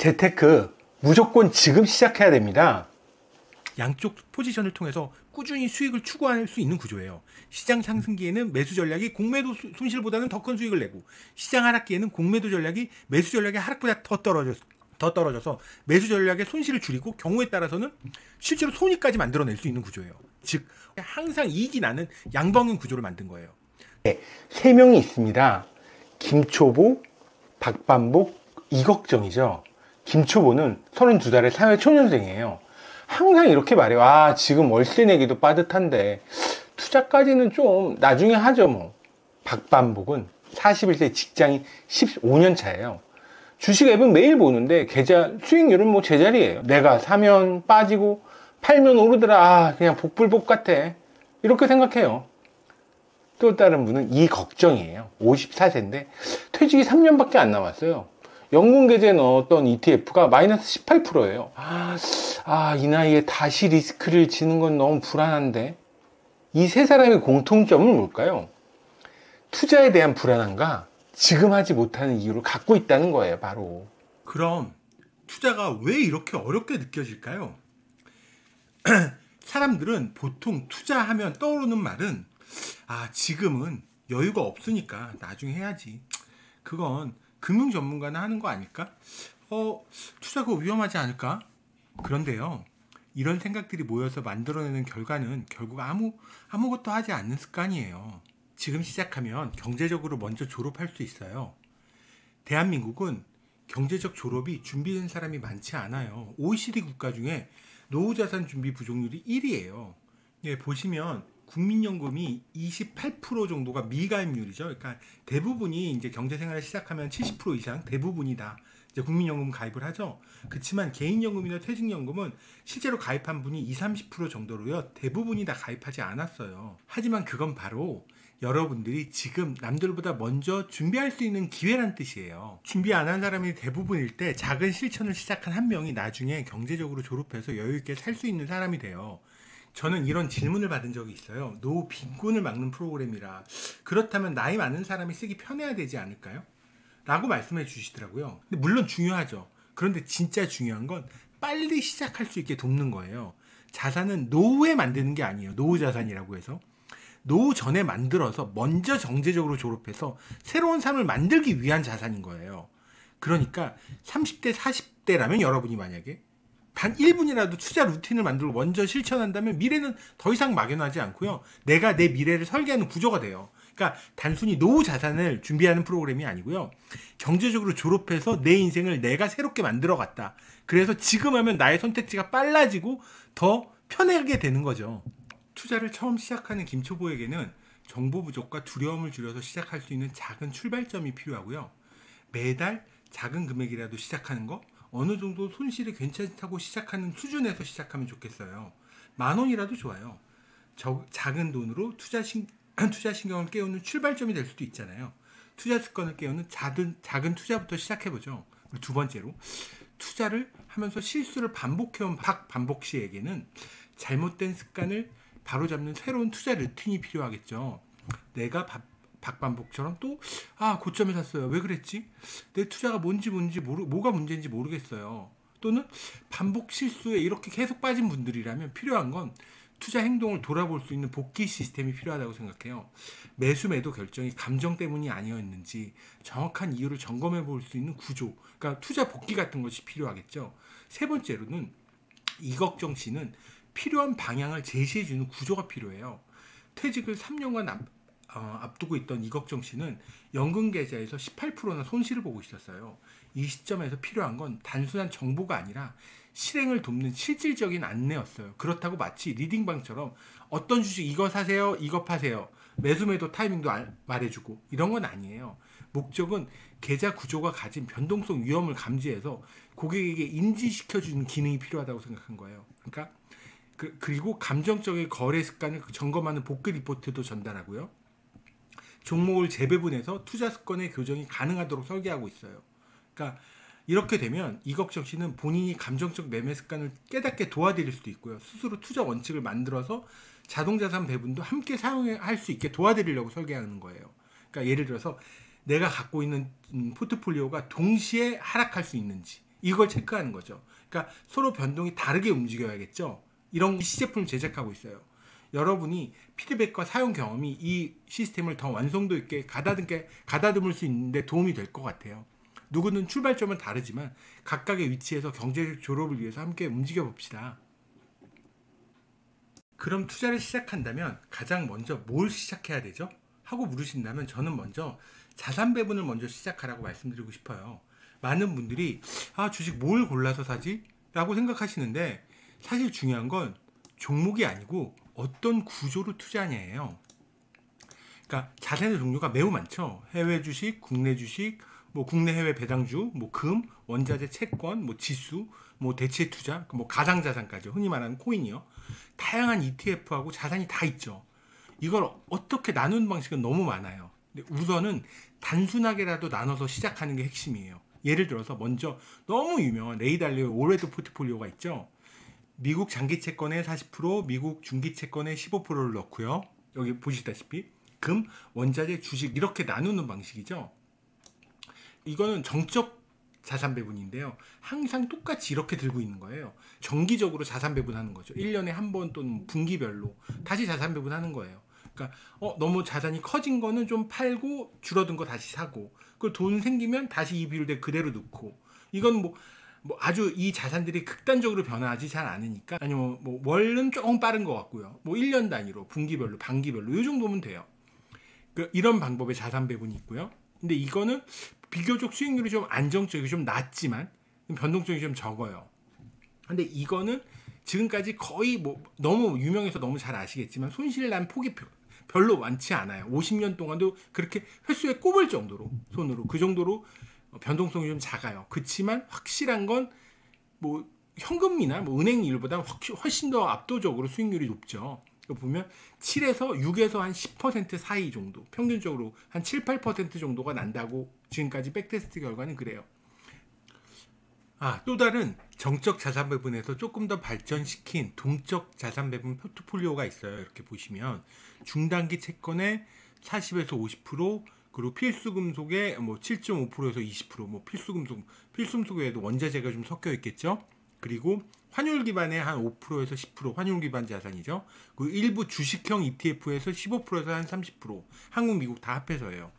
재테크 무조건 지금 시작해야 됩니다. 양쪽 포지션을 통해서 꾸준히 수익을 추구할 수 있는 구조예요. 시장 상승기에는 매수 전략이 공매도 손실보다는 더 큰 수익을 내고, 시장 하락기에는 공매도 전략이 매수 전략의 하락보다 더 떨어져서 매수 전략의 손실을 줄이고, 경우에 따라서는 실제로 손익까지 만들어낼 수 있는 구조예요. 즉 항상 이익이 나는 양방향 구조를 만든 거예요. 네, 3명이 있습니다. 김초보, 박반복, 이걱정이죠. 김초보는 32살의 사회초년생이에요. 항상 이렇게 말해요. 아, 지금 월세 내기도 빠듯한데 투자까지는 좀 나중에 하죠 뭐. 박반복은 41세 직장인 15년 차예요. 주식 앱은 매일 보는데 계좌 수익률은 뭐 제자리예요. 내가 사면 빠지고 팔면 오르더라. 아, 그냥 복불복 같아. 이렇게 생각해요. 또 다른 분은 이걱정이에요. 54세인데 퇴직이 3년밖에 안 남았어요. 연금계좌에 넣었던 ETF가 마이너스 18%예요. 이 나이에 다시 리스크를 지는 건 너무 불안한데. 이 세 사람의 공통점은 뭘까요? 투자에 대한 불안함과 지금 하지 못하는 이유를 갖고 있다는 거예요, 바로. 그럼 투자가 왜 이렇게 어렵게 느껴질까요? 사람들은 보통 투자하면 떠오르는 말은, 지금은 여유가 없으니까 나중에 해야지. 그건 금융 전문가나 하는 거 아닐까? 투자가 위험하지 않을까? 그런데요, 이런 생각들이 모여서 만들어내는 결과는 결국 아무것도 하지 않는 습관이에요. 지금 시작하면 경제적으로 먼저 졸업할 수 있어요. 대한민국은 경제적 졸업이 준비된 사람이 많지 않아요. OECD 국가 중에 노후자산 준비 부족률이 1위예요. 예, 보시면 국민연금이 28% 정도가 미가입률이죠. 그러니까 대부분이 이제 경제생활을 시작하면 70% 이상 대부분이 다 이제 국민연금 가입을 하죠. 그렇지만 개인연금이나 퇴직연금은 실제로 가입한 분이 20-30% 정도로요. 대부분이 다 가입하지 않았어요. 하지만 그건 바로 여러분들이 지금 남들보다 먼저 준비할 수 있는 기회란 뜻이에요. 준비 안 한 사람이 대부분일 때 작은 실천을 시작한 한 명이 나중에 경제적으로 졸업해서 여유 있게 살 수 있는 사람이 돼요. 저는 이런 질문을 받은 적이 있어요. 노후 빈곤을 막는 프로그램이라 그렇다면 나이 많은 사람이 쓰기 편해야 되지 않을까요? 라고 말씀해 주시더라고요. 근데 물론 중요하죠. 그런데 진짜 중요한 건 빨리 시작할 수 있게 돕는 거예요. 자산은 노후에 만드는 게 아니에요. 노후 자산이라고 해서. 노후 전에 만들어서 먼저 경제적으로 졸업해서 새로운 삶을 만들기 위한 자산인 거예요. 그러니까 30대, 40대라면 여러분이 만약에 단 1분이라도 투자 루틴을 만들고 먼저 실천한다면 미래는 더 이상 막연하지 않고요. 내가 내 미래를 설계하는 구조가 돼요. 그러니까 단순히 노후 자산을 준비하는 프로그램이 아니고요. 경제적으로 졸업해서 내 인생을 내가 새롭게 만들어갔다. 그래서 지금 하면 나의 선택지가 빨라지고 더 편하게 되는 거죠. 투자를 처음 시작하는 김초보에게는 정보 부족과 두려움을 줄여서 시작할 수 있는 작은 출발점이 필요하고요. 매달 작은 금액이라도 시작하는 거, 어느 정도 손실이 괜찮다고 시작하는 수준에서 시작하면 좋겠어요. 10,000원이라도 좋아요. 작은 돈으로 투자 신경을 깨우는 출발점이 될 수도 있잖아요. 투자 습관을 깨우는 작은 투자부터 시작해보죠. 그리고 두 번째로, 투자를 하면서 실수를 반복해온 박반복 씨에게는 잘못된 습관을 바로잡는 새로운 투자 루틴이 필요하겠죠. 내가 박반복처럼 또 고점에 샀어요. 왜 그랬지? 내 투자가 뭐가 문제인지 모르겠어요. 또는 반복 실수에 이렇게 계속 빠진 분들이라면 필요한 건 투자 행동을 돌아볼 수 있는 복귀 시스템이 필요하다고 생각해요. 매수 매도 결정이 감정 때문이 아니었는지 정확한 이유를 점검해 볼 수 있는 구조, 그러니까 투자 복귀 같은 것이 필요하겠죠. 세 번째로는 이걱정 씨는 필요한 방향을 제시해주는 구조가 필요해요. 퇴직을 3년간 앞두고 있던 이걱정 씨는 연금 계좌에서 18%나 손실을 보고 있었어요. 이 시점에서 필요한 건 단순한 정보가 아니라 실행을 돕는 실질적인 안내였어요. 그렇다고 마치 리딩방처럼 어떤 주식 이거 사세요, 이거 파세요, 매수 매도 타이밍도 말해주고 이런 건 아니에요. 목적은 계좌 구조가 가진 변동성 위험을 감지해서 고객에게 인지시켜주는 기능이 필요하다고 생각한 거예요. 그러니까 그리고 감정적인 거래 습관을 점검하는 복귀 리포트도 전달하고요. 종목을 재배분해서 투자 습관의 교정이 가능하도록 설계하고 있어요. 그러니까 이렇게 되면 이걱정 씨는 본인이 감정적 매매 습관을 깨닫게 도와드릴 수도 있고요. 스스로 투자 원칙을 만들어서 자동자산 배분도 함께 사용할 수 있게 도와드리려고 설계하는 거예요. 그러니까 예를 들어서 내가 갖고 있는 포트폴리오가 동시에 하락할 수 있는지, 이걸 체크하는 거죠. 그러니까 서로 변동이 다르게 움직여야겠죠. 이런 시제품을 제작하고 있어요. 여러분이 피드백과 사용 경험이 이 시스템을 더 완성도 있게 가다듬을 수 있는데 도움이 될 것 같아요. 누구는 출발점은 다르지만 각각의 위치에서 경제적 졸업을 위해서 함께 움직여 봅시다. 그럼 투자를 시작한다면 가장 먼저 뭘 시작해야 되죠? 하고 물으신다면 저는 먼저 자산 배분을 먼저 시작하라고 말씀드리고 싶어요. 많은 분들이 주식 뭘 골라서 사지? 라고 생각하시는데 사실 중요한 건 종목이 아니고 어떤 구조로 투자하냐예요. 그러니까 자산의 종류가 매우 많죠. 해외 주식, 국내 주식, 국내 해외 배당주, 금, 원자재 채권, 지수, 대체 투자, 가상자산까지 흔히 말하는 코인이요. 다양한 ETF하고 자산이 다 있죠. 이걸 어떻게 나누는 방식은 너무 많아요. 근데 우선은 단순하게라도 나눠서 시작하는 게 핵심이에요. 예를 들어서 먼저 너무 유명한 레이 달리오의 올웨드 포트폴리오가 있죠. 미국 장기 채권의 40%, 미국 중기 채권의 15%를 넣고요. 여기 보시다시피 금, 원자재, 주식 이렇게 나누는 방식이죠. 이거는 정적 자산 배분인데요. 항상 똑같이 이렇게 들고 있는 거예요. 정기적으로 자산 배분하는 거죠. 1년에 한 번 또는 분기별로 다시 자산 배분하는 거예요. 그러니까 너무 자산이 커진 거는 좀 팔고 줄어든 거 다시 사고, 그리고 돈 생기면 다시 이 비율대 그대로 넣고. 이건 아주 이 자산들이 극단적으로 변화하지 잘 않으니까, 아니면 월은 조금 빠른 것 같고요. 1년 단위로 분기별로 반기별로 이 정도면 돼요. 이런 방법의 자산 배분이 있고요. 근데 이거는 비교적 수익률이 좀 안정적이고 좀 낮지만 변동성이 좀 적어요. 근데 이거는 지금까지 거의 너무 유명해서 너무 잘 아시겠지만 손실 난 폭이 별로 많지 않아요. 50년 동안도 그렇게 횟수에 꼽을 정도로, 손으로 그 정도로 변동성이 좀 작아요. 그렇지만 확실한 건 현금이나 은행 일보다 훨씬 더 압도적으로 수익률이 높죠. 보면 7에서 6에서 한 10% 사이 정도, 평균적으로 한 7, 8% 정도가 난다고 지금까지 백테스트 결과는 그래요. 또 다른 정적 자산 배분에서 조금 더 발전시킨 동적 자산 배분 포트폴리오가 있어요. 이렇게 보시면 중단기 채권의 40에서 50%, 그리고 필수금속의 7.5%에서 20%, 필수금속 외에도 원자재가 좀 섞여 있겠죠. 그리고 환율 기반의 한 5%에서 10%, 환율 기반 자산이죠. 그리고 일부 주식형 ETF에서 15%에서 한 30%, 한국, 미국 다 합해서예요.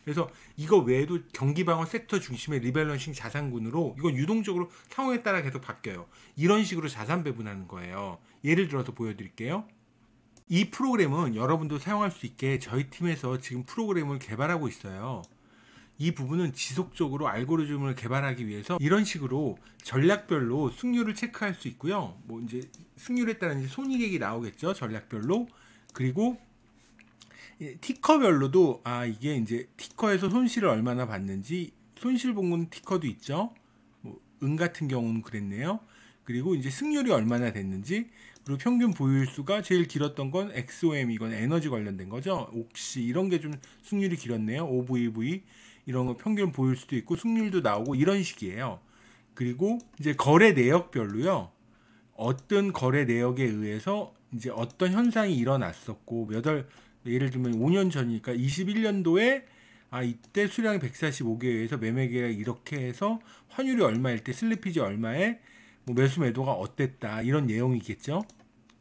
그래서 이거 외에도 경기방어 섹터 중심의 리밸런싱 자산군으로, 이건 유동적으로 상황에 따라 계속 바뀌어요. 이런 식으로 자산 배분하는 거예요. 예를 들어서 보여드릴게요. 이 프로그램은 여러분도 사용할 수 있게 저희 팀에서 지금 프로그램을 개발하고 있어요. 이 부분은 지속적으로 알고리즘을 개발하기 위해서 이런 식으로 전략별로 승률을 체크할 수 있고요. 이제 승률에 따른 이제 손익액이 나오겠죠. 전략별로. 그리고 티커별로도 이게 이제 티커에서 손실을 얼마나 봤는지, 손실 본문 티커도 있죠. 은 같은 경우는 그랬네요. 그리고 이제 승률이 얼마나 됐는지, 그리고 평균 보유일수가 제일 길었던 건 XOM, 이건 에너지 관련된 거죠. 옥시 이런 게 좀 승률이 길었네요. OVV 이런 거 평균 보일 수도 있고 승률도 나오고 이런 식이에요. 그리고 이제 거래 내역별로요. 어떤 거래 내역에 의해서 이제 어떤 현상이 일어났었고 예를 들면 5년 전이니까 21년도에 이때 수량이 145개에 의해서 매매 계약이 이렇게 해서 환율이 얼마일 때 슬리피지 얼마에 매수 매도가 어땠다, 이런 내용이겠죠.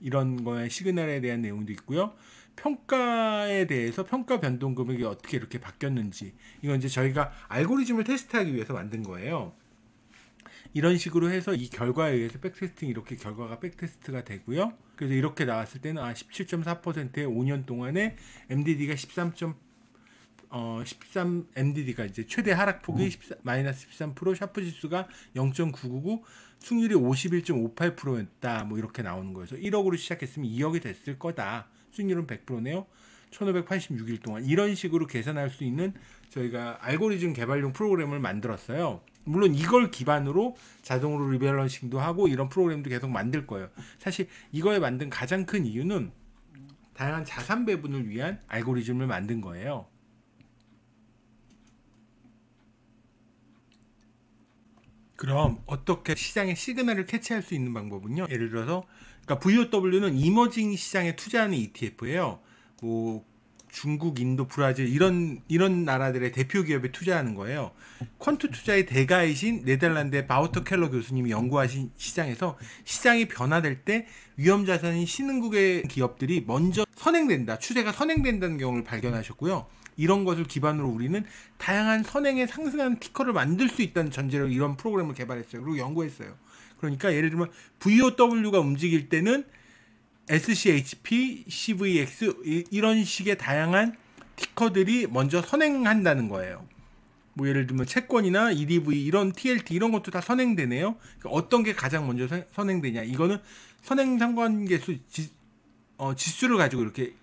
이런 거에 시그널에 대한 내용도 있고요. 평가에 대해서 평가 변동 금액이 어떻게 이렇게 바뀌었는지, 이건 이제 저희가 알고리즘을 테스트하기 위해서 만든 거예요. 이런 식으로 해서 이 결과에 의해서 백테스팅, 이렇게 결과가 백테스트가 되고요. 그래서 이렇게 나왔을 때는 17.4%의 5년 동안에 MDD가 13, MDD가 이제 최대 하락폭이 마이너스 13%, 샤프 지수가 0.999, 승률이 51.58%였다. 이렇게 나오는 거예요. 그래서 1억으로 시작했으면 2억이 됐을 거다. 수익률은 100%네요. 1586일 동안. 이런 식으로 계산할 수 있는 저희가 알고리즘 개발용 프로그램을 만들었어요. 물론 이걸 기반으로 자동으로 리밸런싱도 하고 이런 프로그램도 계속 만들 거예요. 사실 이거에 만든 가장 큰 이유는 다양한 자산 배분을 위한 알고리즘을 만든 거예요. 그럼 어떻게 시장의 시그널을 캐치할 수 있는 방법은요. 예를 들어서 VOW는 이머징 시장에 투자하는 ETF예요. 중국, 인도, 브라질 이런 나라들의 대표 기업에 투자하는 거예요. 퀀트 투자의 대가이신 네덜란드의 바우터 켈러 교수님이 연구하신 시장에서 시장이 변화될 때 위험 자산인 신흥국의 기업들이 먼저 선행된다, 추세가 선행된다는 경우를 발견하셨고요. 이런 것을 기반으로 우리는 다양한 선행에 상승하는 티커를 만들 수 있다는 전제로 이런 프로그램을 개발했어요. 그리고 연구했어요. 그러니까 예를 들면 VOW가 움직일 때는 SCHP, CVX 이런 식의 다양한 티커들이 먼저 선행한다는 거예요. 뭐 예를 들면 채권이나 EDV 이런 TLT 이런 것도 다 선행되네요. 그러니까 어떤 게 가장 먼저 선행되냐, 이거는 선행 상관계수 지수를 가지고 이렇게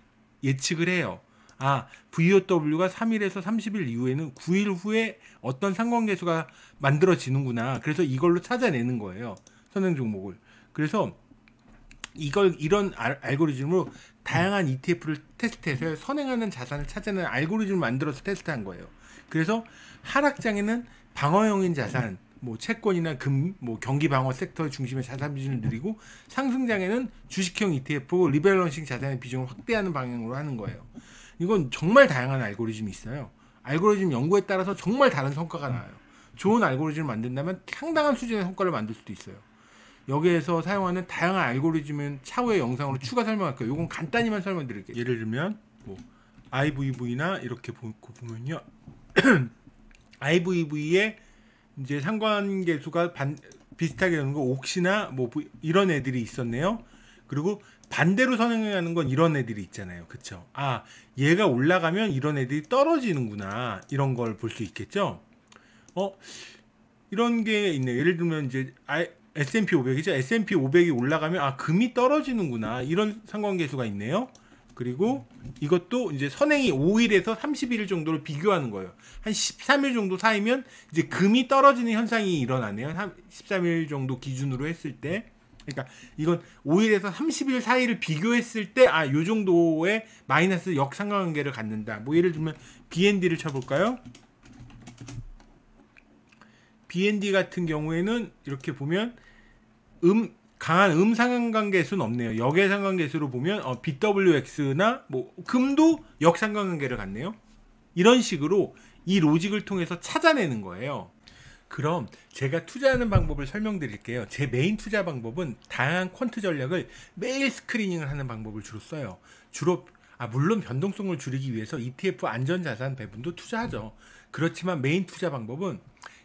예측을 해요. 아, VOW가 3일에서 30일 이후에는 9일 후에 어떤 상관계수가 만들어지는구나. 그래서 이걸로 찾아내는 거예요, 선행 종목을. 그래서 이런 알고리즘으로 다양한 ETF를 테스트해서 선행하는 자산을 찾아내는 알고리즘을 만들어서 테스트한 거예요. 그래서 하락장에는 방어형인 자산, 뭐 채권이나 금, 뭐 경기 방어 섹터 중심의 자산 비중을 늘리고, 상승장에는 주식형 ETF, 리밸런싱 자산의 비중을 확대하는 방향으로 하는 거예요. 이건 정말 다양한 알고리즘이 있어요. 알고리즘 연구에 따라서 정말 다른 성과가 나와요. 좋은 알고리즘을 만든다면 상당한 수준의 성과를 만들 수도 있어요. 여기에서 사용하는 다양한 알고리즘은 차후의 영상으로 추가 설명할 거예요. 이건 간단히만 설명드릴게요. 예를 들면 뭐 IVV나 이렇게 보면요, IVV의 이제 상관계수가 비슷하게 되는 거 옥시나 뭐 이런 애들이 있었네요. 그리고 반대로 선행하는 건 이런 애들이 있잖아요. 그쵸? 아, 얘가 올라가면 이런 애들이 떨어지는구나, 이런 걸 볼 수 있겠죠. 이런 게 있네요. 예를 들면 이제 S&P 500이죠. S&P 500이 올라가면 아, 금이 떨어지는구나, 이런 상관계수가 있네요. 그리고 이것도 이제 선행이 5일에서 31일 정도를 비교하는 거예요. 한 13일 정도 사이면 이제 금이 떨어지는 현상이 일어나네요. 13일 정도 기준으로 했을 때. 그러니까 이건 5일에서 30일 사이를 비교했을 때 아, 요 정도의 마이너스 역상관관계를 갖는다. 뭐 예를 들면 BND를 쳐볼까요? BND 같은 경우에는 이렇게 보면 강한 상관관계수는 없네요. 역의 상관계수로 보면 BWX나 뭐 금도 역상관관계를 갖네요. 이런 식으로 이 로직을 통해서 찾아내는 거예요. 그럼 제가 투자하는 방법을 설명드릴게요. 제 메인 투자 방법은 다양한 퀀트 전략을 매일 스크리닝을 하는 방법을 주로 써요. 물론 변동성을 줄이기 위해서 ETF 안전자산 배분도 투자하죠. 그렇지만 메인 투자 방법은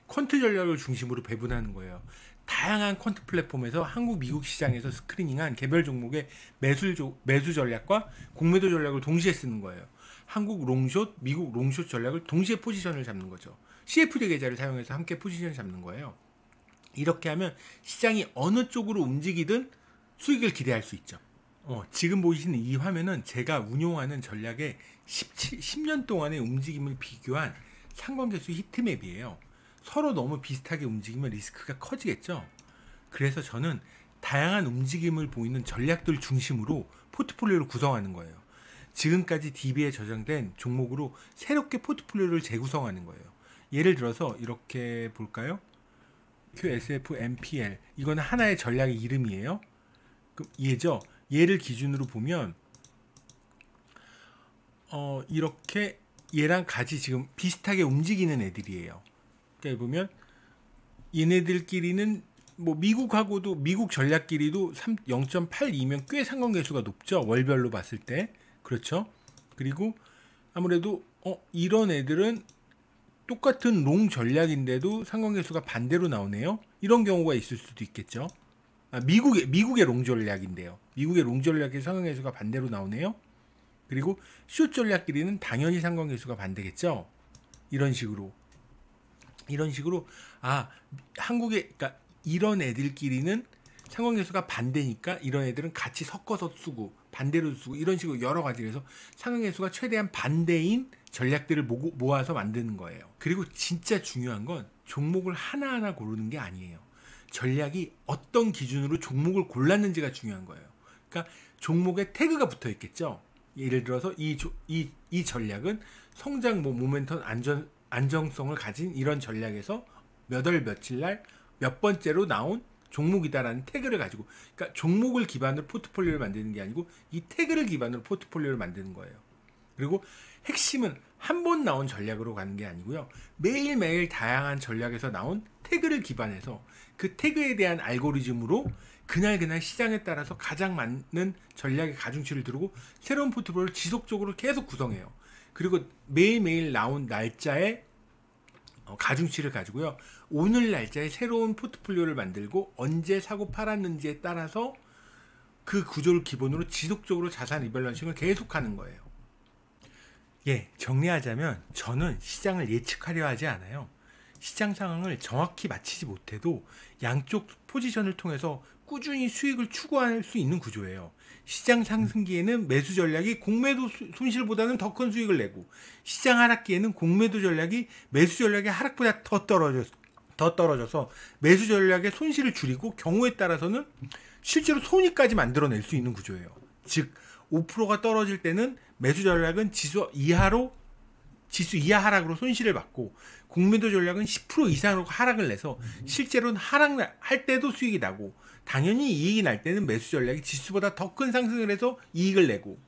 퀀트 전략을 중심으로 배분하는 거예요. 다양한 퀀트 플랫폼에서 한국, 미국 시장에서 스크리닝한 개별 종목의 매수 전략과 공매도 전략을 동시에 쓰는 거예요. 한국 롱숏, 미국 롱숏 전략을 동시에 포지션을 잡는 거죠. CFD 계좌를 사용해서 함께 포지션을 잡는 거예요. 이렇게 하면 시장이 어느 쪽으로 움직이든 수익을 기대할 수 있죠. 지금 보이시는 이 화면은 제가 운용하는 전략의 10년 동안의 움직임을 비교한 상관계수 히트맵이에요. 서로 너무 비슷하게 움직이면 리스크가 커지겠죠. 그래서 저는 다양한 움직임을 보이는 전략들 중심으로 포트폴리오를 구성하는 거예요. 지금까지 DB에 저장된 종목으로 새롭게 포트폴리오를 재구성하는 거예요. 예를 들어서 이렇게 볼까요? QSFMPL, 이거는 하나의 전략의 이름이에요. 그럼 얘죠. 얘를 기준으로 보면 이렇게 얘랑 같이 지금 비슷하게 움직이는 애들이에요. 그러니까 보면 얘네들끼리는 뭐 미국하고도, 미국 전략끼리도 0.82면 꽤 상관계수가 높죠. 월별로 봤을 때. 그렇죠. 그리고 아무래도 이런 애들은 똑같은 롱 전략인데도 상관계수가 반대로 나오네요. 이런 경우가 있을 수도 있겠죠. 미국의 롱 전략인데요. 미국의 롱 전략의 상관계수가 반대로 나오네요. 그리고 숏 전략끼리는 당연히 상관계수가 반대겠죠. 이런 식으로 그러니까 이런 애들끼리는 상관계수가 반대니까 이런 애들은 같이 섞어서 쓰고 반대로 쓰고 이런 식으로 여러 가지. 그래서 상관계수가 최대한 반대인 전략들을 모아서 만드는 거예요. 그리고 진짜 중요한 건 종목을 하나하나 고르는 게 아니에요. 전략이 어떤 기준으로 종목을 골랐는지가 중요한 거예요. 그러니까 종목에 태그가 붙어 있겠죠. 예를 들어서 이 전략은 성장 모멘텀 안정성을 가진 이런 전략에서 몇 월 며칠 날 몇 번째로 나온 종목이다라는 태그를 가지고, 그러니까 종목을 기반으로 포트폴리오를 만드는 게 아니고 이 태그를 기반으로 포트폴리오를 만드는 거예요. 그리고 핵심은 한 번 나온 전략으로 가는 게 아니고요. 매일매일 다양한 전략에서 나온 태그를 기반해서 그 태그에 대한 알고리즘으로 그날 시장에 따라서 가장 맞는 전략의 가중치를 두르고 새로운 포트폴리오를 지속적으로 계속 구성해요. 그리고 매일매일 나온 날짜에 가중치를 가지고요. 오늘 날짜에 새로운 포트폴리오를 만들고 언제 사고 팔았는지에 따라서 그 구조를 기본으로 지속적으로 자산 리밸런싱을 계속하는 거예요. 예, 정리하자면 저는 시장을 예측하려 하지 않아요. 시장 상황을 정확히 맞히지 못해도 양쪽 포지션을 통해서 꾸준히 수익을 추구할 수 있는 구조예요. 시장 상승기에는 매수 전략이 공매도 손실보다는 더 큰 수익을 내고, 시장 하락기에는 공매도 전략이 매수 전략의 하락보다 더 떨어져서 매수 전략의 손실을 줄이고, 경우에 따라서는 실제로 손익까지 만들어낼 수 있는 구조예요. 즉 5%가 떨어질 때는 매수 전략은 지수 이하 하락으로 손실을 받고, 공매도 전략은 10% 이상으로 하락을 내서 실제로는 하락할 때도 수익이 나고, 당연히 이익이 날 때는 매수 전략이 지수보다 더 큰 상승을 해서 이익을 내고,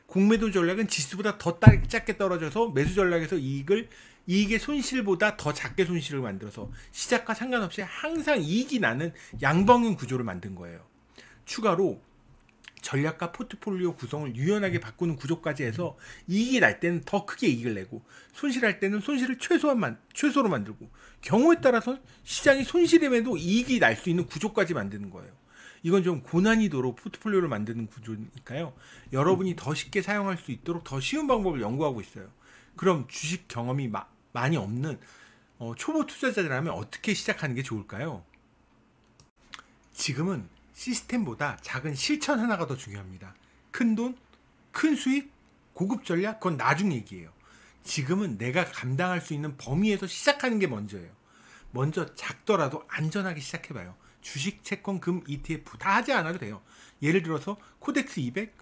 공매도 전략은 지수보다 더 작게 떨어져서 매수 전략에서 이익의 손실보다 더 작게 손실을 만들어서 시작과 상관없이 항상 이익이 나는 양방향 구조를 만든 거예요. 추가로 전략과 포트폴리오 구성을 유연하게 바꾸는 구조까지 해서 이익이 날 때는 더 크게 이익을 내고, 손실할 때는 손실을 최소로 만들고, 경우에 따라서 시장이 손실임에도 이익이 날 수 있는 구조까지 만드는 거예요. 이건 좀 고난이도로 포트폴리오를 만드는 구조니까요. 여러분이 더 쉽게 사용할 수 있도록 더 쉬운 방법을 연구하고 있어요. 그럼 주식 경험이 많이 없는 초보 투자자들이라면 어떻게 시작하는 게 좋을까요? 지금은 시스템보다 작은 실천 하나가 더 중요합니다. 큰 돈, 큰 수익, 고급 전략, 그건 나중 얘기예요. 지금은 내가 감당할 수 있는 범위에서 시작하는 게 먼저예요. 먼저 작더라도 안전하게 시작해봐요. 주식, 채권, 금, ETF 다 하지 않아도 돼요. 예를 들어서 코덱스 200,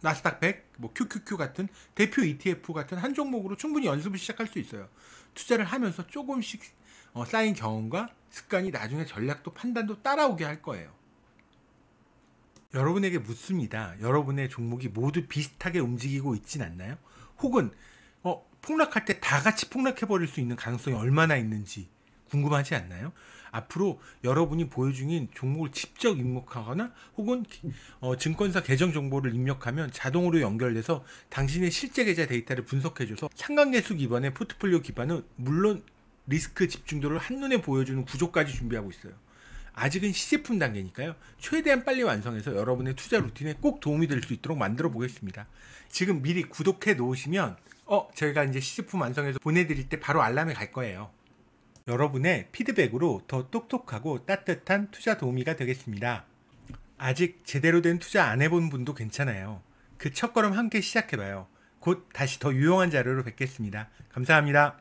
나스닥 100, QQQ 같은 대표 ETF 같은 한 종목으로 충분히 연습을 시작할 수 있어요. 투자를 하면서 조금씩 쌓인 경험과 습관이 나중에 전략도 판단도 따라오게 할 거예요. 여러분에게 묻습니다. 여러분의 종목이 모두 비슷하게 움직이고 있진 않나요? 혹은 폭락할 때 다 같이 폭락해버릴 수 있는 가능성이 얼마나 있는지 궁금하지 않나요? 앞으로 여러분이 보여주는 종목을 직접 입력하거나 혹은 증권사 계정 정보를 입력하면 자동으로 연결돼서 당신의 실제 계좌 데이터를 분석해줘서 상관계수 기반의 포트폴리오 기반은 물론 리스크 집중도를 한눈에 보여주는 구조까지 준비하고 있어요. 아직은 시제품 단계니까요. 최대한 빨리 완성해서 여러분의 투자 루틴에 꼭 도움이 될 수 있도록 만들어 보겠습니다. 지금 미리 구독해 놓으시면 저희가 이제 시제품 완성해서 보내드릴 때 바로 알람이 갈 거예요. 여러분의 피드백으로 더 똑똑하고 따뜻한 투자 도우미가 되겠습니다. 아직 제대로 된 투자 안 해본 분도 괜찮아요. 그 첫걸음 함께 시작해봐요. 곧 다시 더 유용한 자료로 뵙겠습니다. 감사합니다.